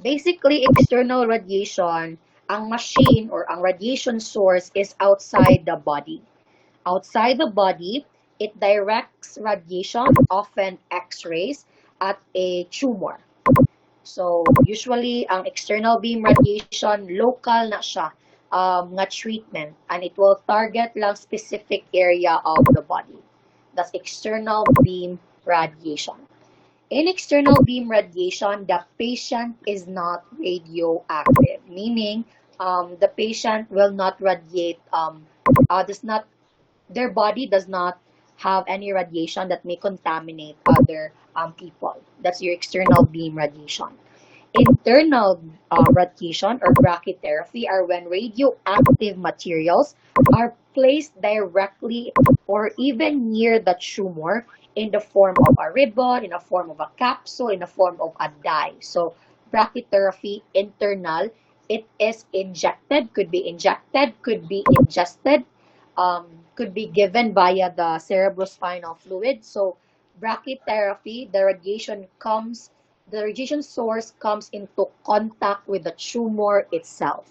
Basically, external radiation, ang machine or ang radiation source is outside the body. Outside the body, it directs radiation, often X-rays, at a tumor. So, usually, ang external beam radiation, local na siya nga treatment. And it will target lang specific area of the body. That's external beam radiation. In external beam radiation, the patient is not radioactive, meaning the patient will not radiate, does not, their body does not have any radiation that may contaminate other people. That's your external beam radiation. Internal radiation or brachytherapy are when radioactive materials are placed directly or even near the tumor in the form of a ribbon, in the form of a capsule, in the form of a dye. So brachytherapy internal, it is injected, could be ingested, could be given via the cerebrospinal fluid. So brachytherapy, the radiation source comes into contact with the tumor itself.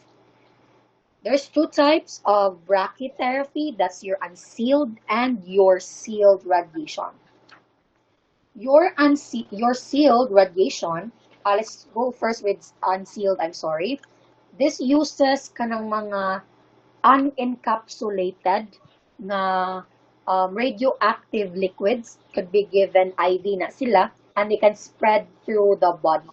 There's two types of brachytherapy. That's your unsealed and your sealed radiation. Your sealed radiation, let's go first with unsealed, I'm sorry. This uses kanang mga unencapsulated na radioactive liquids, could be given IV na sila, and they can spread through the body.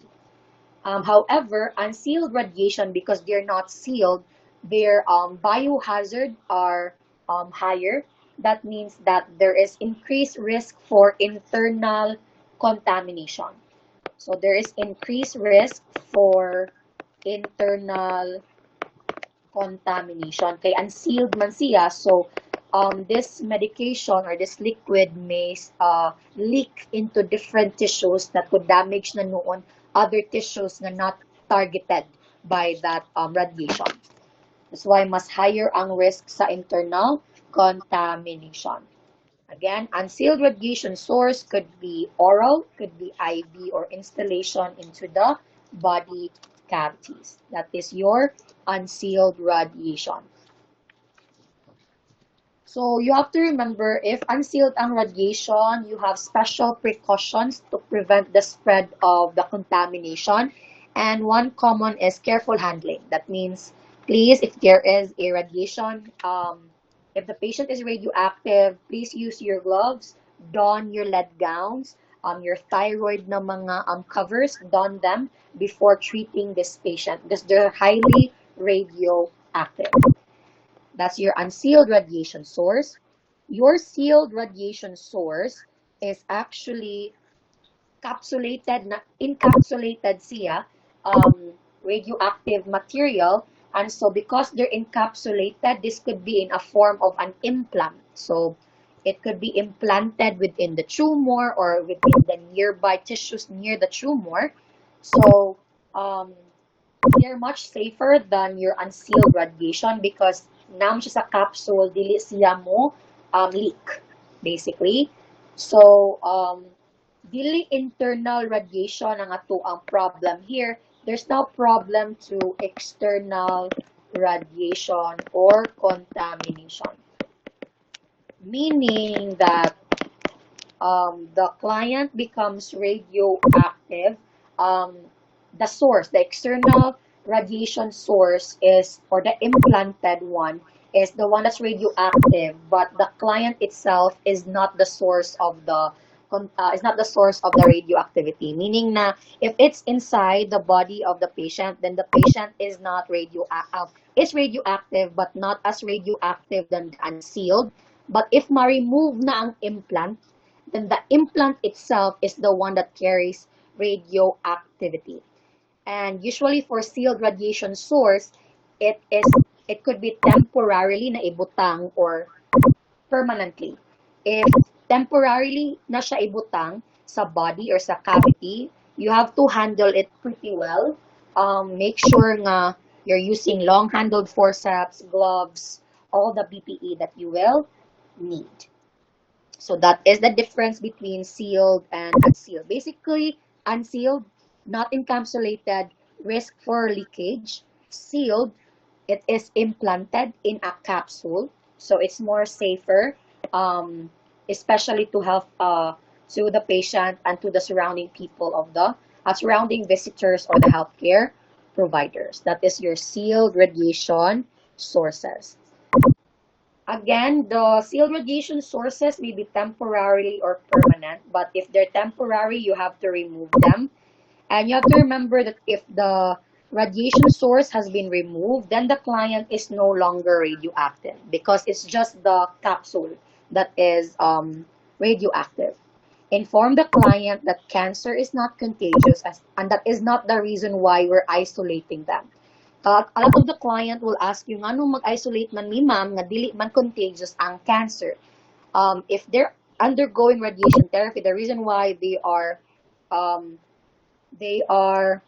However, unsealed radiation, because they're not sealed, their biohazard are higher. That means that there is increased risk for internal contamination. So there is increased risk for internal contamination. Kay unsealed man siya, so this medication or this liquid may leak into different tissues that could damage na noon other tissues na not targeted by that radiation. That's why mas higher ang risk sa internal contamination. Again, unsealed radiation source could be oral, could be IV, or installation into the body cavities. That is your unsealed radiation. So you have to remember, if unsealed ang radiation, you have special precautions to prevent the spread of the contamination. And one common is careful handling. That means, please, if there is a radiation, if the patient is radioactive, please use your gloves, don your lead gowns, your thyroid na mga covers, don them before treating this patient because they're highly radioactive. That's your unsealed radiation source. Your sealed radiation source is actually encapsulated siya, radioactive material. And so because they're encapsulated, this could be in a form of an implant. So it could be implanted within the tumor or within the nearby tissues near the tumor. So they're much safer than your unsealed radiation because nam siya sa capsule, dili siya mo leak, basically. So, dili internal radiation ang ato ang problem here. There's no problem to external radiation or contamination. Meaning that the client becomes radioactive, the source, the external radiation source is, or the implanted one, is the one that's radioactive, but the client itself is not the source of the radioactivity. Meaning na if it's inside the body of the patient, then the patient is not is radioactive, but not as radioactive than the unsealed. But if ma-remove na ang implant, then the implant itself is the one that carries radioactivity. And usually for sealed radiation source, it could be temporarily na ibutang or permanently. If temporarily na siya ibutang sa body or sa cavity, you have to handle it pretty well. Make sure nga you're using long-handled forceps, gloves, all the PPE that you will need. So that is the difference between sealed and unsealed. Basically, unsealed, not encapsulated, risk for leakage. Sealed, it is implanted in a capsule, so it's more safer, especially to help to the patient and to the surrounding people of the surrounding visitors or the healthcare providers. That is your sealed radiation sources. Again, the sealed radiation sources may be temporary or permanent, but if they're temporary, you have to remove them. And you have to remember that if the radiation source has been removed, then the client is no longer radioactive because it's just the capsule that is radioactive. Inform the client that cancer is not contagious and that is not the reason why we're isolating them. A lot of the client will ask you, nga nung mag-isolate man mi ma'am, nga dili man contagious ang cancer. If they're undergoing radiation therapy, the reason why um, they are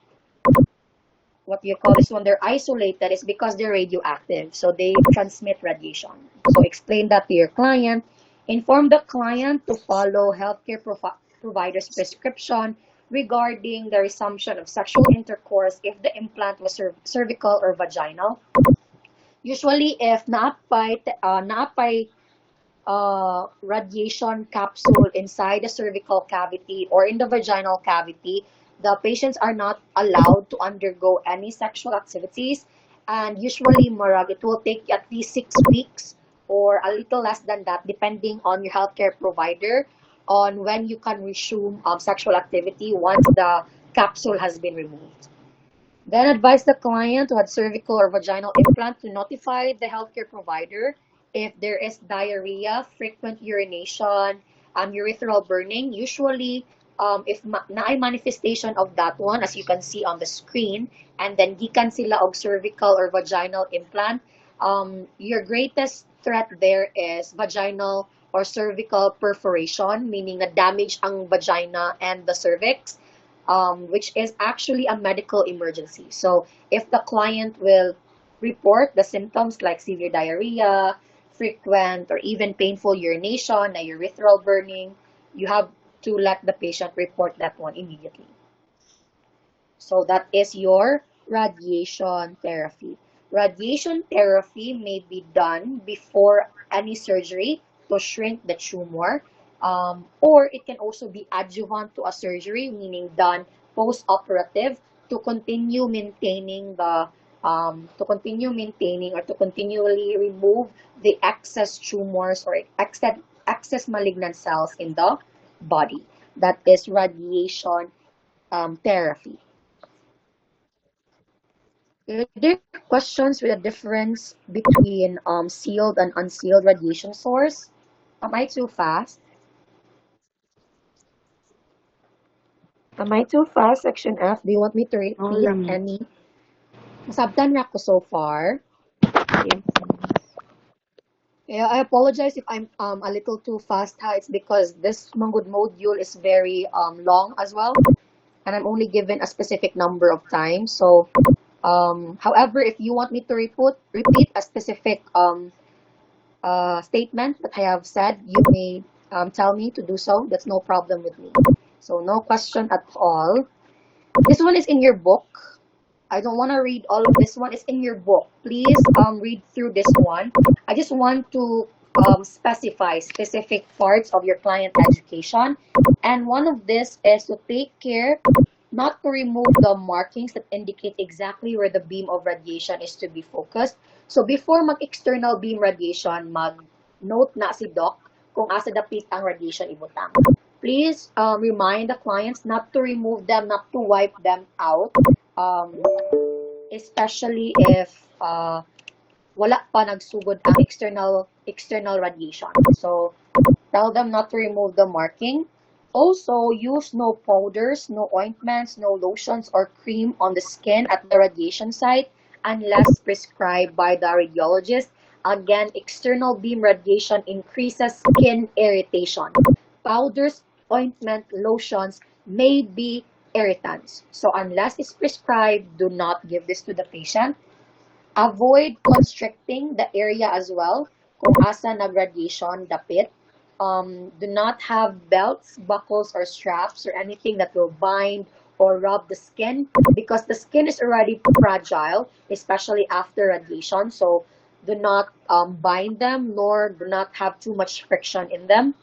what you call this one, they're isolated is because they're radioactive. So they transmit radiation. So explain that to your client. Inform the client to follow healthcare provider's prescription regarding the resumption of sexual intercourse if the implant was cervical or vaginal. Usually, if naapay radiation capsule inside the cervical cavity or in the vaginal cavity, the patients are not allowed to undergo any sexual activities. And usually, Marag, it will take at least 6 weeks or a little less than that, depending on your healthcare provider, on when you can resume sexual activity once the capsule has been removed. Then advise the client who had cervical or vaginal implant to notify the healthcare provider if there is diarrhea, frequent urination, urethral burning. Usually, if naay manifestation of that one, as you can see on the screen, and then gikan sila og cervical or vaginal implant, your greatest threat there is vaginal or cervical perforation, meaning na damage ang vagina and the cervix, which is actually a medical emergency. So if the client will report the symptoms like severe diarrhea, frequent or even painful urination, na urethral burning, you have to let the patient report that one immediately. So that is your radiation therapy. Radiation therapy may be done before any surgery to shrink the tumor, or it can also be adjuvant to a surgery, meaning done post-operative to continue maintaining or to continually remove the excess tumors or excess malignant cells in the body. That is radiation therapy. Are there questions with a difference between sealed and unsealed radiation source? Am I too fast? Am I too fast, section F? Do you want me to Oo repeat lang. any? Nasabtan na ako so far. Yes. Yeah, I apologize if I'm a little too fast, ha. It's because this Mangud module is very long as well, and I'm only given a specific number of times. So, however, if you want me to repeat a specific statement that I have said, you may tell me to do so. That's no problem with me. So no question at all. This one is in your book. I don't want to read all of this one. It's in your book. Please read through this one. I just want to specify specific parts of your client education. And one of this is to take care not to remove the markings that indicate exactly where the beam of radiation is to be focused. So before mag-external beam radiation, mag-note na si doc kung asa dapit ang radiation ibutang. Please remind the clients not to remove them, not to wipe them out, especially if wala pa nagsugod ang external radiation. So tell them not to remove the marking. Also, use no powders, no ointments, no lotions or cream on the skin at the radiation site unless prescribed by the radiologist. Again, external beam radiation increases skin irritation. Powders, ointment, lotions may be irritants. So unless it's prescribed, do not give this to the patient. Avoid constricting the area as well kung asa nag-radiation dapit. Do not have belts, buckles, or straps or anything that will bind or rub the skin because the skin is already fragile, especially after radiation. So do not bind them nor do not have too much friction in them.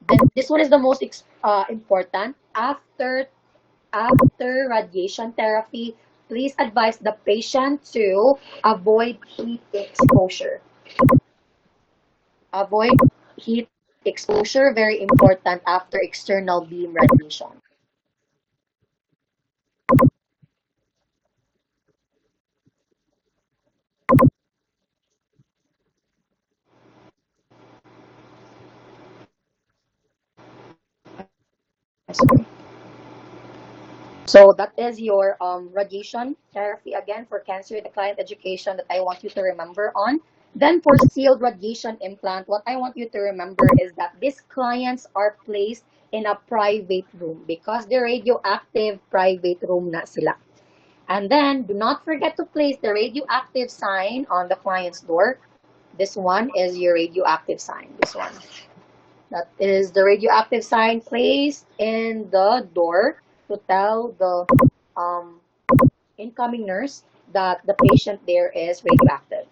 Then this one is the most important. After radiation therapy, please advise the patient to avoid heat exposure. Avoid heat exposure, very important after external beam radiation. Sorry. So that is your radiation therapy again for cancer, the client education that I want you to remember on. Then for sealed radiation implant, what I want you to remember is that these clients are placed in a private room because the radioactive private room na sila. And then do not forget to place the radioactive sign on the client's door. This one is your radioactive sign. This one. That is the radioactive sign placed in the door to tell the um, incoming nurse that the patient there is radioactive.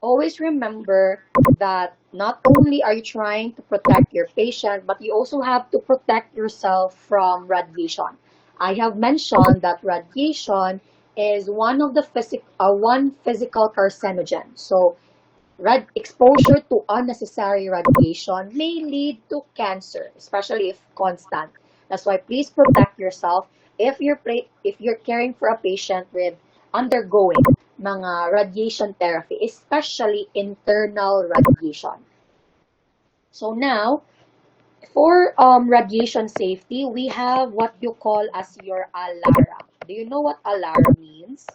Always remember that not only are you trying to protect your patient, but you also have to protect yourself from radiation. I have mentioned that radiation is one of the one physical carcinogen. So exposure to unnecessary radiation may lead to cancer, especially if constant. That's why please protect yourself if you're caring for a patient with undergoing mga radiation therapy, especially internal radiation. So now, for radiation safety, we have what you call as your ALARA. Do you know what ALARA means?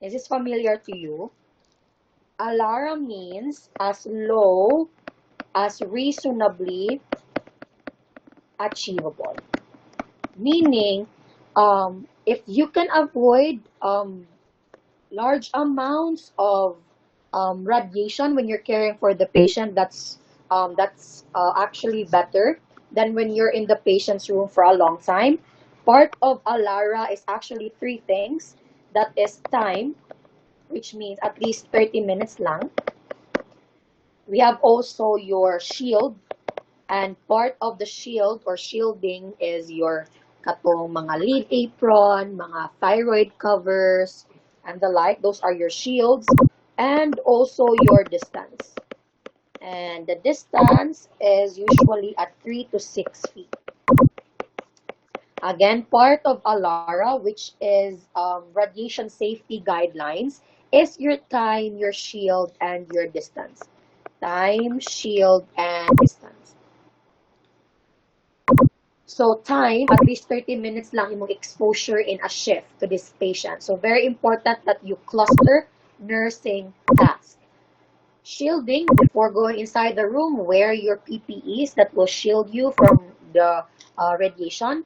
Is this familiar to you? ALARA means as low as reasonably achievable. Meaning, if you can avoid large amounts of radiation when you're caring for the patient, that's actually better than when you're in the patient's room for a long time. Part of ALARA is actually three things. That is time, which means at least 30 minutes lang. We have also your shield, and part of the shield or shielding is your katong mga lead apron, mga thyroid covers, and the like. Those are your shields, and also your distance. And the distance is usually at 3 to 6 feet. Again, part of ALARA, which is radiation safety guidelines, is your time, your shield, and your distance. Time, shield, and distance. So time, at least 30 minutes lang imong exposure in a shift to this patient. So very important that you cluster nursing tasks. Shielding, before going inside the room, wear your PPEs that will shield you from the radiation.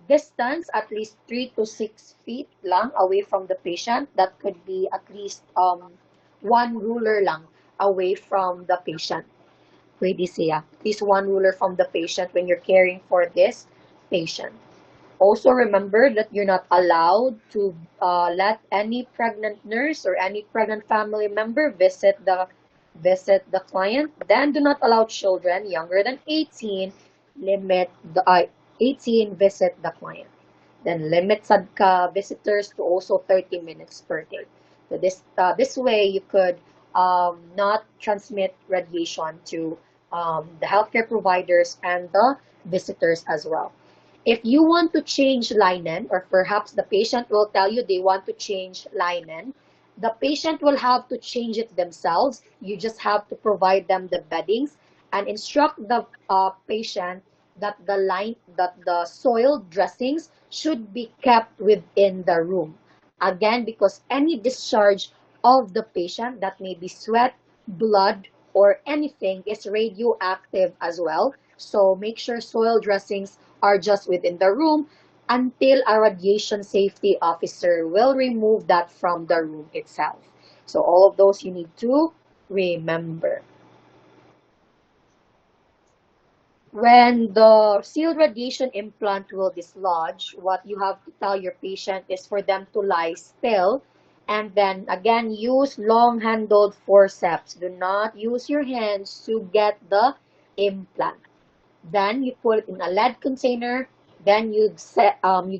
Distance, at least 3 to 6 feet lang away from the patient. That could be at least one ruler lang away from the patient. Pwede siya. At least one ruler from the patient when you're caring for this patient. Also remember that you're not allowed to let any pregnant nurse or any pregnant family member visit the client. Then do not allow children younger than 18 limit the 18 visit the client. Then limit sad ka visitors to also 30 minutes per day. So this way you could not transmit radiation to the healthcare providers and the visitors as well. If you want to change linen, or perhaps the patient will tell you they want to change linen, the patient will have to change it themselves. You just have to provide them the beddings and instruct the patient that the soiled dressings should be kept within the room. Again, because any discharge of the patient that may be sweat, blood, or anything is radioactive as well. So make sure soil dressings are just within the room until a radiation safety officer will remove that from the room itself. So all of those you need to remember. When the sealed radiation implant will dislodge, what you have to tell your patient is for them to lie still and then again use long-handled forceps. Do not use your hands to get the implant. Then you put it in a lead container. Then you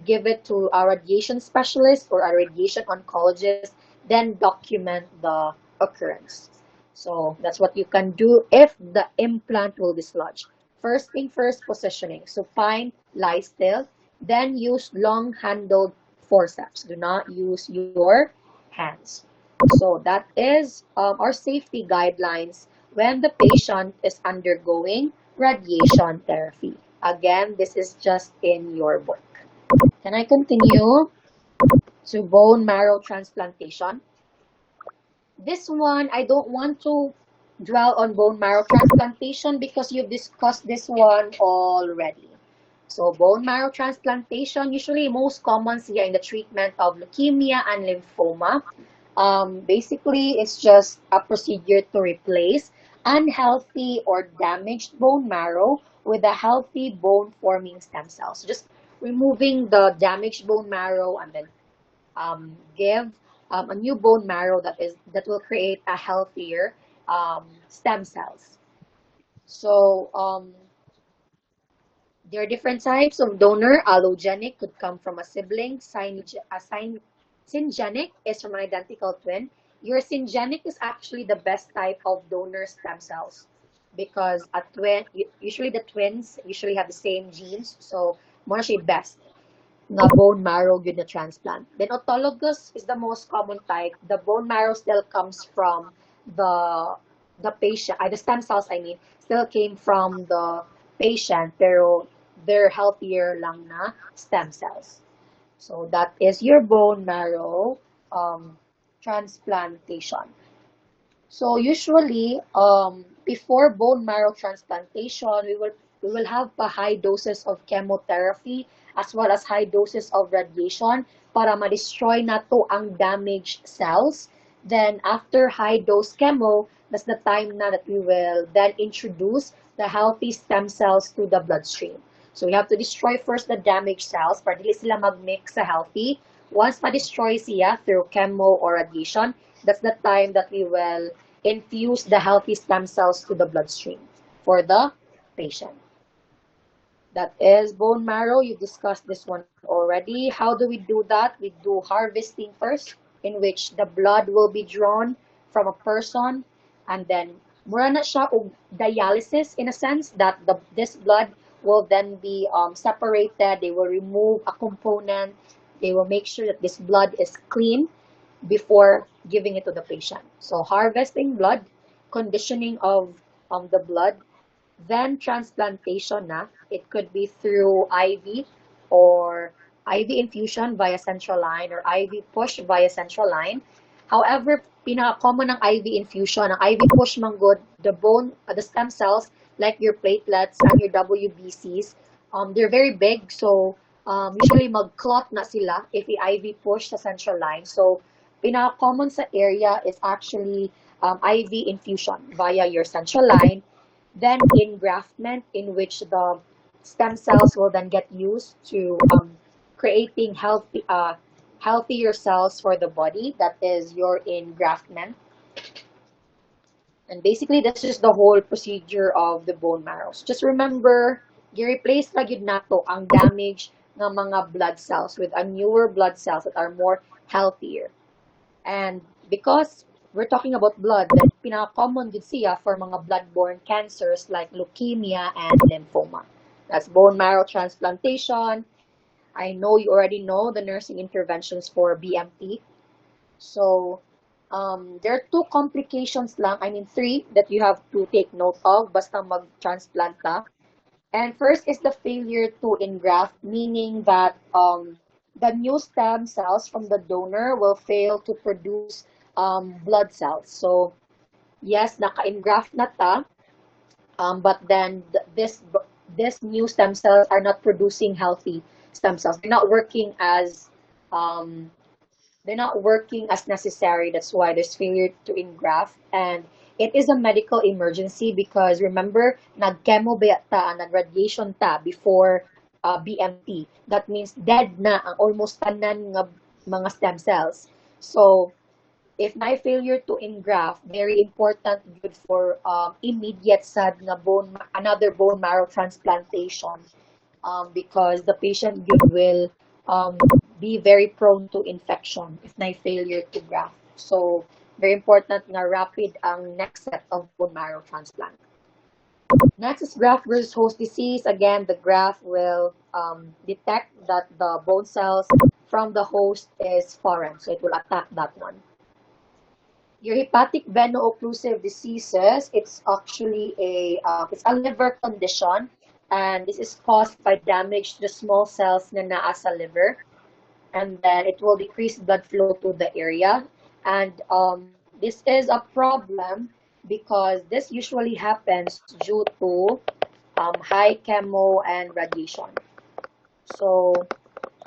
give it to a radiation specialist or a radiation oncologist. Then document the occurrence. So that's what you can do if the implant will dislodge. First thing first, positioning. Supine, lie still. Then use long-handled forceps. Do not use your hands. So that is our safety guidelines when the patient is undergoing radiation therapy. Again, this is just in your book. Can I continue to bone marrow transplantation? This one, I don't want to dwell on bone marrow transplantation because you've discussed this one already. So bone marrow transplantation, usually most common here in the treatment of leukemia and lymphoma. Basically, it's just a procedure to replace unhealthy or damaged bone marrow with a healthy bone-forming stem cells. So just removing the damaged bone marrow and then give a new bone marrow that will create a healthier stem cells. So there are different types of donor. Allogenic could come from a sibling. Syngenic is from an identical twin. Your syngenic is actually the best type of donor stem cells because a twin, usually the twins usually have the same genes. So, mo siya best nga bone marrow good na transplant. Then autologous is the most common type. The bone marrow still comes from the the patient, the stem cells I mean, still came from the patient pero they're healthier lang na stem cells. So that is your bone marrow transplantation. So usually, before bone marrow transplantation, we will have pa high doses of chemotherapy as well as high doses of radiation para ma-destroy na to ang damaged cells. Then after high dose chemo, that's the time na that we will then introduce the healthy stem cells to the bloodstream. So we have to destroy first the damaged cells para dili sila mag-mix sa healthy. Once ma-destroy siya through chemo or radiation, that's the time that we will infuse the healthy stem cells to the bloodstream for the patient. That is bone marrow. You discussed this one already. How do we do that? We do harvesting first, in which the blood will be drawn from a person, and then mura na siya og dialysis in a sense that this blood will then be separated. They will remove a component. They will make sure that this blood is clean before giving it to the patient. So harvesting blood, conditioning of the blood, then transplantation na. It could be through IV or IV infusion via central line or IV push via central line. However, pinaka-common ng IV infusion, ang IV push man good, the bone, the stem cells, like your platelets and your WBCs, they're very big, so usually mag-clot na sila if i-IV push sa central line. So, pinaka-common sa area is actually IV infusion via your central line, then engraftment in which the stem cells will then get used to creating healthier cells for the body. That is your engraftment. And basically, that's just the whole procedure of the bone marrow. So just remember, i-replace na yun nato ang damage ng mga blood cells with a newer blood cells that are more healthier. And because we're talking about blood, then pinaka-common din siya for mga blood-borne cancers like leukemia and lymphoma. That's bone marrow transplantation. I know you already know the nursing interventions for BMT. So, there are two complications lang, I mean three, that you have to take note of basta mag-transplant ka. And first is the failure to engraft, meaning that the new stem cells from the donor will fail to produce blood cells. So, yes, naka-engraft na ta, but then this new stem cells are not producing healthy stem cells. They're not working as necessary. That's why there's failure to engraft. And it is a medical emergency because remember, nag-chemo ba ta, nag-radiation ta before BMT. That means dead na ang almost tanan nga mga stem cells. So, if na failure to engraft, very important good for immediate sad nga another bone marrow transplantation because the patient good will be very prone to infection if na failure to graft. So, very important nga rapid ang next set of bone marrow transplant. Next is graft versus host disease. Again, the graft will detect that the bone cells from the host is foreign, so it will attack that one. Your hepatic veno-occlusive diseases, it's actually it's a liver condition, and this is caused by damage to the small cells na naa sa liver, and then it will decrease blood flow to the area. And this is a problem because this usually happens due to high chemo and radiation. So,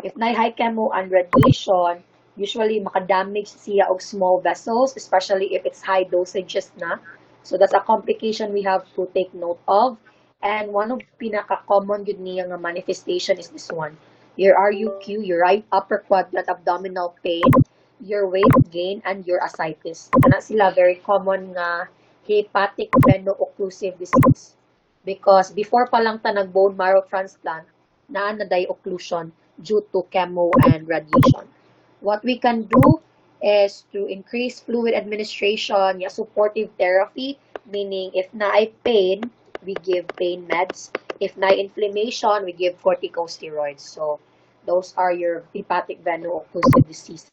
if na high chemo and radiation, usually makadamage siya og small vessels, especially if it's high dosages na. So that's a complication we have to take note of. And one of pinaka-common yun niya nga manifestation is this one. Your RUQ, your right upper quadrant abdominal pain, your weight gain, and your ascites. Kana sila very common nga hepatic veno-occlusive disease. Because before pa lang ta nag-bone marrow transplant, naa na day occlusion due to chemo and radiation. What we can do is to increase fluid administration, supportive therapy, meaning if na pain, we give pain meds. If na inflammation, we give corticosteroids. So those are your hepatic veno-occlusive diseases.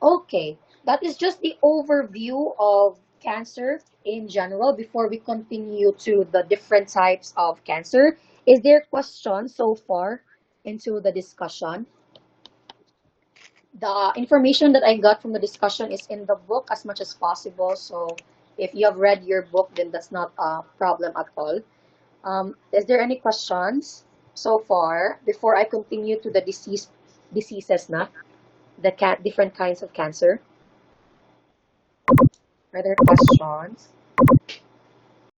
Okay, that is just the overview of cancer in general before we continue to the different types of cancer. Is there questions so far into the discussion? The information that I got from the discussion is in the book as much as possible. So if you have read your book, then that's not a problem at all. Is there any questions so far before I continue to the diseases na? The different kinds of cancer? Are there questions?